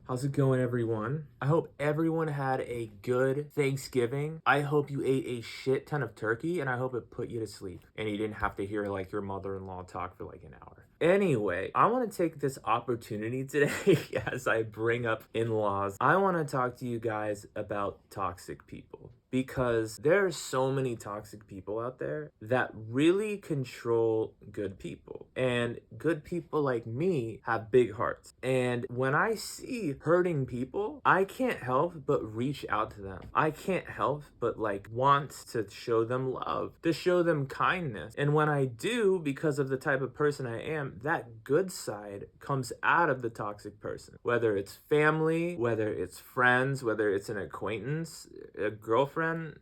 How's it going, everyone? I hope everyone had a good Thanksgiving. I hope you ate a shit ton of turkey, and I hope it put you to sleep and you didn't have to hear like your mother-in-law talk for like an hour. Anyway, I want to take this opportunity today as I bring up in-laws. I want to talk to you guys about toxic people, because there are so many toxic people out there that really control good people. And good people like me have big hearts. And when I see hurting people, I can't help but reach out to them. I can't help but like want to show them love, to show them kindness. And when I do, because of the type of person I am, that good side comes out of the toxic person. Whether it's family, whether it's friends, whether it's an acquaintance, a girlfriend,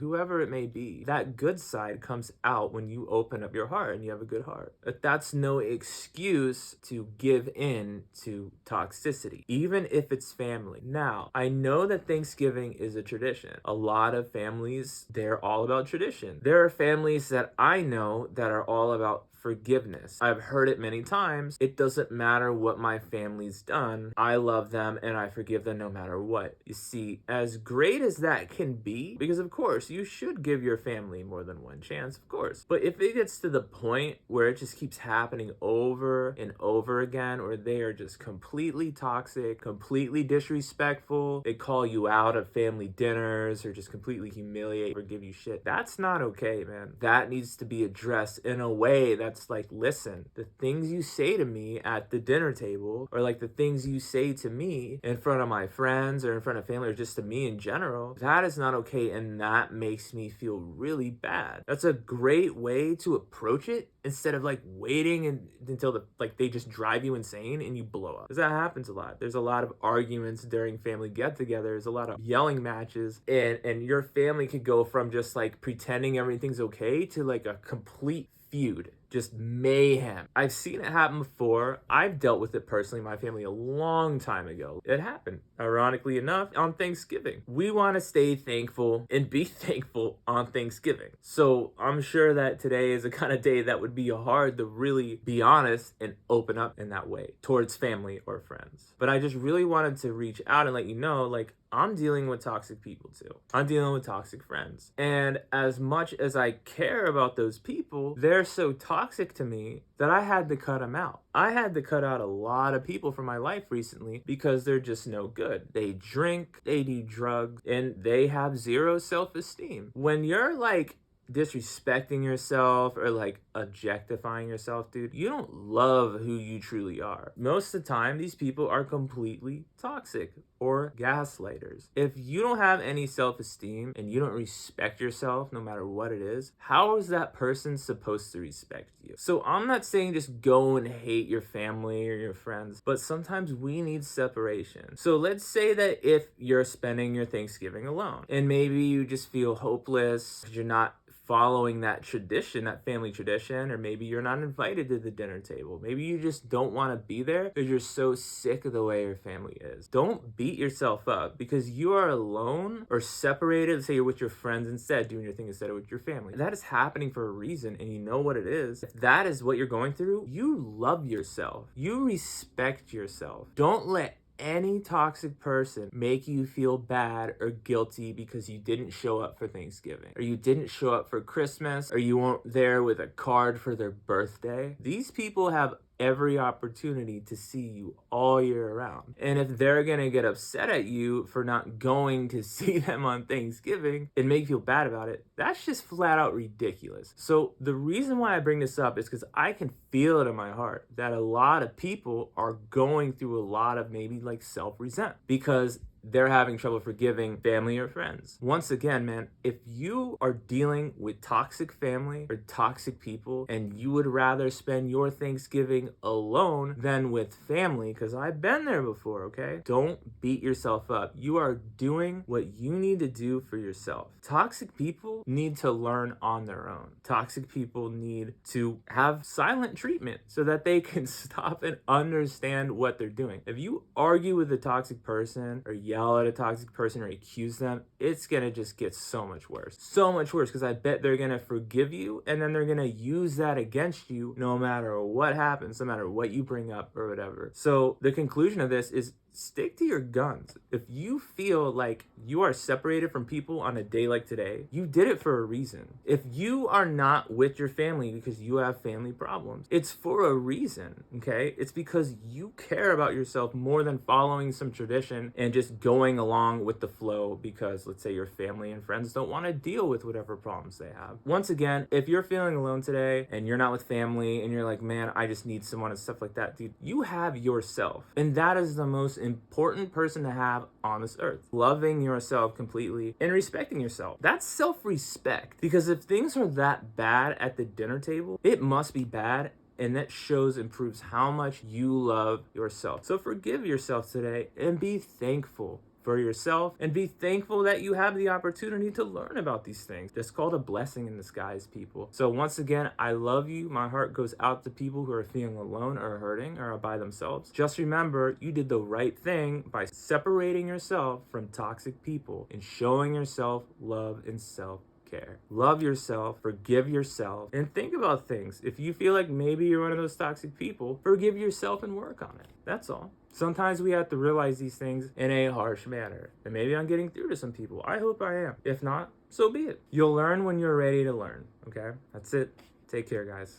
whoever it may be, that good side comes out when you open up your heart and you have a good heart. But that's no excuse to give in to toxicity, even if it's family. Now, I know that Thanksgiving is a tradition. A lot of families, they're all about tradition. There are families that I know that are all about forgiveness. I've heard it many times. It doesn't matter what my family's done. I love them and I forgive them no matter what. You see, as great as that can be, because of course you should give your family more than one chance, of course. But if it gets to the point where it just keeps happening over and over again, or they are just completely toxic, completely disrespectful, they call you out at family dinners or just completely humiliate or give you shit, that's not okay, man. That needs to be addressed in a way that's like, listen, the things you say to me at the dinner table, or like the things you say to me in front of my friends or in front of family or just to me in general, that is not okay, and that makes me feel really bad. That's a great way to approach it, instead of like waiting until they just drive you insane and you blow up. Because that happens a lot. There's a lot of arguments during family get-togethers, a lot of yelling matches, and your family could go from just like pretending everything's okay to like a complete feud, just mayhem. I've seen it happen before. I've dealt with it personally in my family a long time ago. It happened, ironically enough, on Thanksgiving. We want to stay thankful and be thankful on Thanksgiving. So I'm sure that today is the kind of day that would be hard to really be honest and open up in that way towards family or friends. But I just really wanted to reach out and let you know, like, I'm dealing with toxic people too. I'm dealing with toxic friends. And as much as I care about those people, they're so toxic to me that I had to cut them out. I had to cut out a lot of people from my life recently because they're just no good. They drink, they do drugs, and they have zero self-esteem. When you're like disrespecting yourself or like objectifying yourself, dude, you don't love who you truly are. Most of the time, these people are completely toxic or gaslighters. If you don't have any self-esteem and you don't respect yourself no matter what it is, how is that person supposed to respect you? So I'm not saying just go and hate your family or your friends, but sometimes we need separation. So let's say that if you're spending your Thanksgiving alone and maybe you just feel hopeless because you're not following that tradition, that family tradition, or maybe you're not invited to the dinner table. Maybe you just don't want to be there because you're so sick of the way your family is. Don't beat yourself up because you are alone or separated. Let's say you're with your friends instead, doing your thing instead of with your family. That is happening for a reason, and you know what it is. If that is what you're going through, you love yourself. You respect yourself. Don't let any toxic person make you feel bad or guilty because you didn't show up for Thanksgiving, or you didn't show up for Christmas, or you weren't there with a card for their birthday. These people have every opportunity to see you all year round. And if they're gonna get upset at you for not going to see them on Thanksgiving and make you feel bad about it, that's just flat out ridiculous. So the reason why I bring this up is because I can feel it in my heart that a lot of people are going through a lot of maybe like self-resent because they're having trouble forgiving family or friends. Once again, man, if you are dealing with toxic family or toxic people and you would rather spend your Thanksgiving alone than with family, because I've been there before, okay? Don't beat yourself up. You are doing what you need to do for yourself. Toxic people need to learn on their own. Toxic people need to have silent treatment so that they can stop and understand what they're doing. If you argue with a toxic person or yell at a toxic person or accuse them, it's gonna just get so much worse. So much worse, because I bet they're gonna forgive you and then they're gonna use that against you no matter what happens, no matter what you bring up or whatever. So the conclusion of this is stick to your guns. If you feel like you are separated from people on a day like today, you did it for a reason. If you are not with your family because you have family problems, it's for a reason, okay? It's because you care about yourself more than following some tradition and just going along with the flow because, let's say, your family and friends don't want to deal with whatever problems they have. Once again, if you're feeling alone today and you're not with family and you're like, man, I just need someone and stuff like that, dude, you have yourself. And that is the most important person to have on this earth. Loving yourself completely and respecting yourself. That's self-respect. Because if things are that bad at the dinner table, it must be bad, and that shows and proves how much you love yourself. So forgive yourself today and be thankful for yourself, and be thankful that you have the opportunity to learn about these things. It's called a blessing in disguise, people. So once again, I love you. My heart goes out to people who are feeling alone or hurting or are by themselves. Just remember, you did the right thing by separating yourself from toxic people and showing yourself love and self-care. Love yourself, forgive yourself, and think about things. If you feel like maybe you're one of those toxic people, forgive yourself and work on it. That's all. Sometimes we have to realize these things in a harsh manner. And maybe I'm getting through to some people. I hope I am. If not, so be it. You'll learn when you're ready to learn, okay? That's it. Take care, guys.